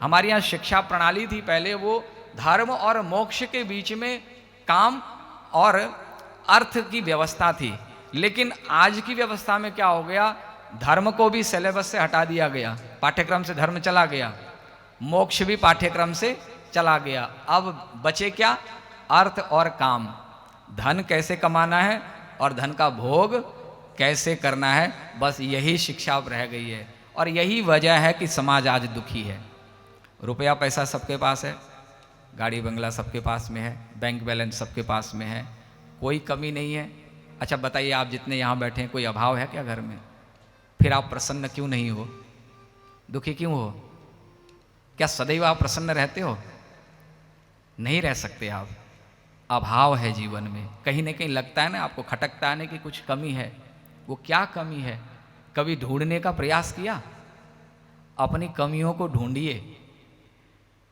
हमारे यहाँ शिक्षा प्रणाली थी पहले, वो धर्म और मोक्ष के बीच में काम और अर्थ की व्यवस्था थी। लेकिन आज की व्यवस्था में क्या हो गया, धर्म को भी सिलेबस से हटा दिया गया, पाठ्यक्रम से धर्म चला गया, मोक्ष भी पाठ्यक्रम से चला गया। अब बचे क्या, अर्थ और काम। धन कैसे कमाना है और धन का भोग कैसे करना है, बस यही शिक्षा अब रह गई है। और यही वजह है कि समाज आज दुखी है। रुपया पैसा सबके पास है, गाड़ी बंगला सबके पास में है, बैंक बैलेंस सबके पास में है, कोई कमी नहीं है। अच्छा बताइए, आप जितने यहाँ बैठे हैं कोई अभाव है क्या घर में? फिर आप प्रसन्न क्यों नहीं हो, दुखी क्यों हो? क्या सदैव आप प्रसन्न रहते हो? नहीं रह सकते आप। अभाव है जीवन में, कहीं ना कहीं लगता है ना आपको, खटकता है ना कि कुछ कमी है। वो क्या कमी है, कभी ढूंढने का प्रयास किया? अपनी कमियों को ढूंढिए।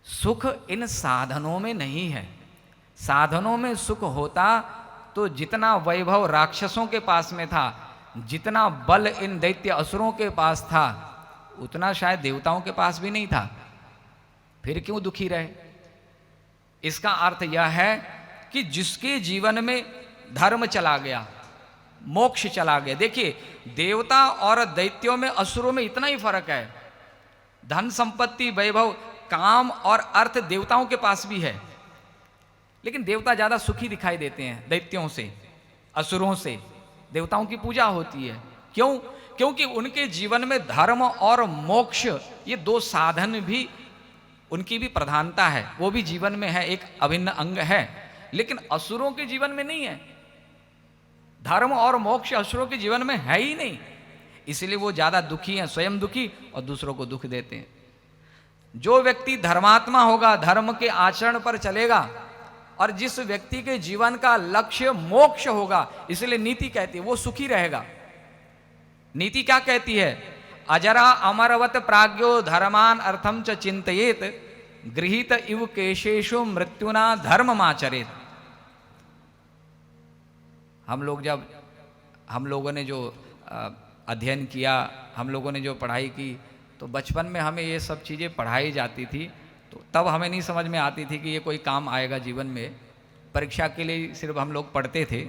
सुख इन साधनों में नहीं है। साधनों में सुख होता तो जितना वैभव राक्षसों के पास में था, जितना बल इन दैत्य असुरों के पास था, उतना शायद देवताओं के पास भी नहीं था। फिर क्यों दुखी रहे? इसका अर्थ यह है कि जिसके जीवन में धर्म चला गया, मोक्ष चला गया। देखिए, देवता और दैत्यों में, असुरों में इतना ही फर्क है। धन संपत्ति वैभव काम और अर्थ देवताओं के पास भी है, लेकिन देवता ज्यादा सुखी दिखाई देते हैं दैत्यों से, असुरों से। देवताओं की पूजा होती है, क्यों? क्योंकि उनके जीवन में धर्म और मोक्ष, ये दो साधन भी, उनकी भी प्रधानता है, वो भी जीवन में है, एक अभिन्न अंग है। लेकिन असुरों के जीवन में नहीं है। धर्म और मोक्ष असुरों के जीवन में है ही नहीं, इसलिए वो ज्यादा दुखी हैं, स्वयं दुखी और दूसरों को दुख देते हैं। जो व्यक्ति धर्मात्मा होगा, धर्म के आचरण पर चलेगा, और जिस व्यक्ति के जीवन का लक्ष्य मोक्ष होगा, इसलिए नीति कहती है वो सुखी रहेगा। नीति क्या कहती है? अजरा अमरवत प्राज्ञो धर्मान अर्थम च चिंतयेत गृहीत इव केशेषु मृत्युना धर्ममाचरेत। हम लोगों ने जो अध्ययन किया, हम लोगों ने जो पढ़ाई की, तो बचपन में हमें ये सब चीज़ें पढ़ाई जाती थी, तो तब हमें नहीं समझ में आती थी कि ये कोई काम आएगा जीवन में। परीक्षा के लिए सिर्फ हम लोग पढ़ते थे,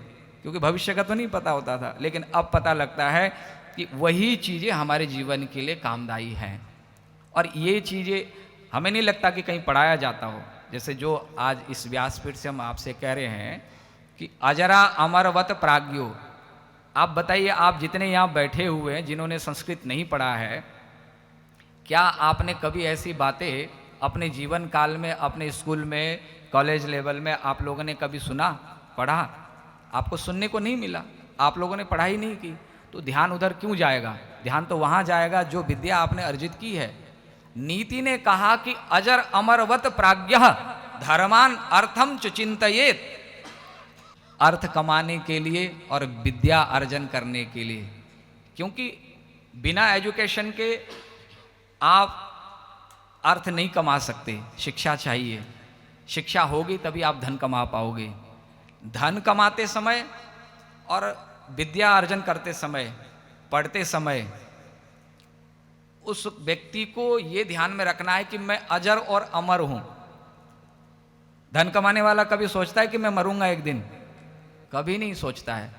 क्योंकि भविष्य का तो नहीं पता होता था। लेकिन अब पता लगता है कि वही चीज़ें हमारे जीवन के लिए कामदायी हैं। और ये चीज़ें हमें नहीं लगता कि कहीं पढ़ाया जाता हो। जैसे जो आज इस व्यासपीठ से हम आपसे कह रहे हैं कि अजरा अमरवत प्राज्ञो। आप बताइए, आप जितने यहाँ बैठे हुए हैं जिन्होंने संस्कृत नहीं पढ़ा है, क्या आपने कभी ऐसी बातें अपने जीवन काल में, अपने स्कूल में, कॉलेज लेवल में आप लोगों ने कभी सुना, पढ़ा? आपको सुनने को नहीं मिला, आप लोगों ने पढ़ाई नहीं की, तो ध्यान उधर क्यों जाएगा? ध्यान तो वहाँ जाएगा जो विद्या आपने अर्जित की है। नीति ने कहा कि अजर अमरवत प्राज्ञः धर्मान अर्थम च चिंतयेत। अर्थ कमाने के लिए और विद्या अर्जन करने के लिए, क्योंकि बिना एजुकेशन के आप अर्थ नहीं कमा सकते। शिक्षा चाहिए, शिक्षा होगी तभी आप धन कमा पाओगे। धन कमाते समय और विद्या अर्जन करते समय, पढ़ते समय, उस व्यक्ति को ये ध्यान में रखना है कि मैं अजर और अमर हूं। धन कमाने वाला कभी सोचता है कि मैं मरूंगा एक दिन? कभी नहीं सोचता है।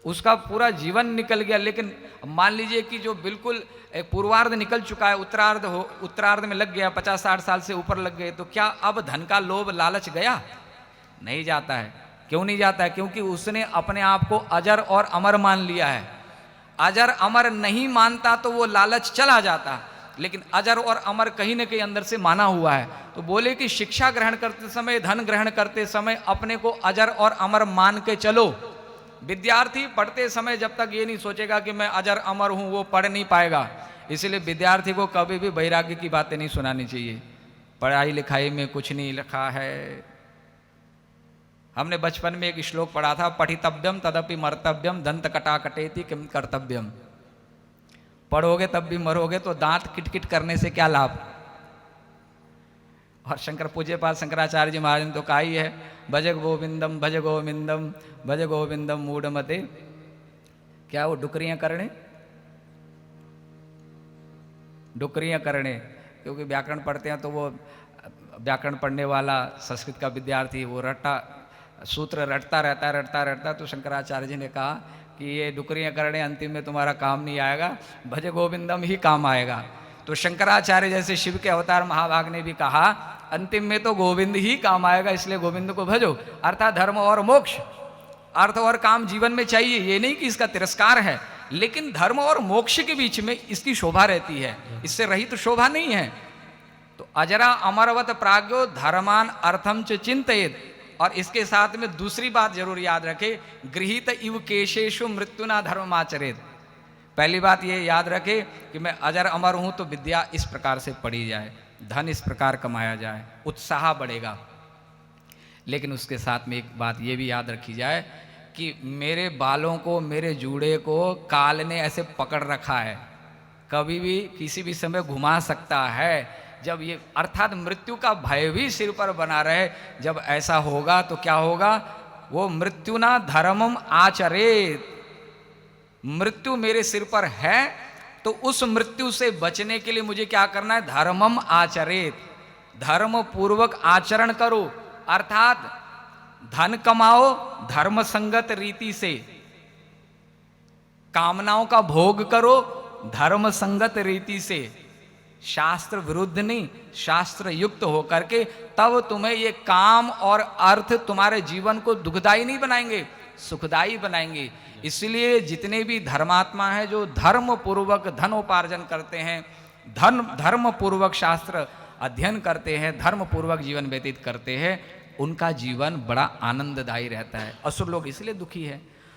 उसका पूरा जीवन निकल गया। लेकिन मान लीजिए कि जो बिल्कुल एक पूर्वार्ध निकल चुका है, उत्तरार्ध में लग गया, 50-60 साल से ऊपर लग गए, तो क्या अब धन का लोभ लालच गया? नहीं जाता है। क्यों नहीं जाता है? क्योंकि उसने अपने आप को अजर और अमर मान लिया है। अजर अमर नहीं मानता तो वो लालच चला जाता, लेकिन अजर और अमर कहीं न कहीं अंदर से माना हुआ है। तो बोले कि शिक्षा ग्रहण करते समय, धन ग्रहण करते समय अपने को अजर और अमर मान के चलो। विद्यार्थी पढ़ते समय जब तक ये नहीं सोचेगा कि मैं अजर अमर हूं, वो पढ़ नहीं पाएगा। इसलिए विद्यार्थी को कभी भी वैराग्य की बातें नहीं सुनानी चाहिए। पढ़ाई लिखाई में कुछ नहीं लिखा है। हमने बचपन में एक श्लोक पढ़ा था, पठितव्यम तदपि मर्तव्यम दंत कटाकटेति किम कर्तव्यम। पढ़ोगे तब भी मरोगे, तो दांत किटकिट करने से क्या लाभ? और शंकर पूज्यपाल शंकराचार्य जी महाराज ने तो कहा ही है, भज गोविंदम भज गोविंदम भज गोविंदम मूढ़मते। क्या वो डुकरियां करने, डुकरियां करने, क्योंकि व्याकरण पढ़ते हैं तो वो व्याकरण पढ़ने वाला संस्कृत का विद्यार्थी वो सूत्र रटता रहता। तो शंकराचार्य जी ने कहा कि ये डुकरियाँ करने अंतिम में तुम्हारा काम नहीं आएगा, भज गोविंदम ही काम आएगा। तो शंकराचार्य जैसे शिव के अवतार महाभाग ने भी कहा अंतिम में तो गोविंद ही काम आएगा, इसलिए गोविंद को भजो। अर्थात धर्म और मोक्ष, अर्थ और काम जीवन में चाहिए, ये नहीं कि इसका तिरस्कार है, लेकिन धर्म और मोक्ष के बीच में इसकी शोभा रहती है, इससे रहित तो शोभा नहीं है। तो अजरा अमरवत प्राज्ञो धर्मान अर्थम च चिंतयेत। और इसके साथ में दूसरी बात जरूर याद रखे, गृहीत इव केशेषु मृत्युना धर्ममाचरेत। पहली बात ये याद रखे कि मैं अजर अमर हूं तो विद्या इस प्रकार से पढ़ी जाए, धन इस प्रकार कमाया जाए, उत्साह बढ़ेगा। लेकिन उसके साथ में एक बात ये भी याद रखी जाए कि मेरे बालों को, मेरे जूड़े को काल ने ऐसे पकड़ रखा है, कभी भी किसी भी समय घुमा सकता है। जब ये अर्थात मृत्यु का भय भी सिर पर बना रहे, जब ऐसा होगा तो क्या होगा, वो मृत्यु ना धर्मम आचरेत। मृत्यु मेरे सिर पर है तो उस मृत्यु से बचने के लिए मुझे क्या करना है, धर्मम आचरेत, धर्म पूर्वक आचरण करो। अर्थात धन कमाओ धर्म संगत रीति से, कामनाओं का भोग करो धर्म संगत रीति से, शास्त्र विरुद्ध नहीं, शास्त्र युक्त होकर के, तब तुम्हें ये काम और अर्थ तुम्हारे जीवन को दुखदाई नहीं बनाएंगे, सुखदाई बनाएंगे। इसलिए जितने भी धर्मात्मा हैं जो धर्म पूर्वक धनोपार्जन करते हैं, धर्म पूर्वक शास्त्र अध्ययन करते हैं, धर्म पूर्वक जीवन व्यतीत करते हैं, उनका जीवन बड़ा आनंददायी रहता है। असुर लोग इसलिए दुखी है।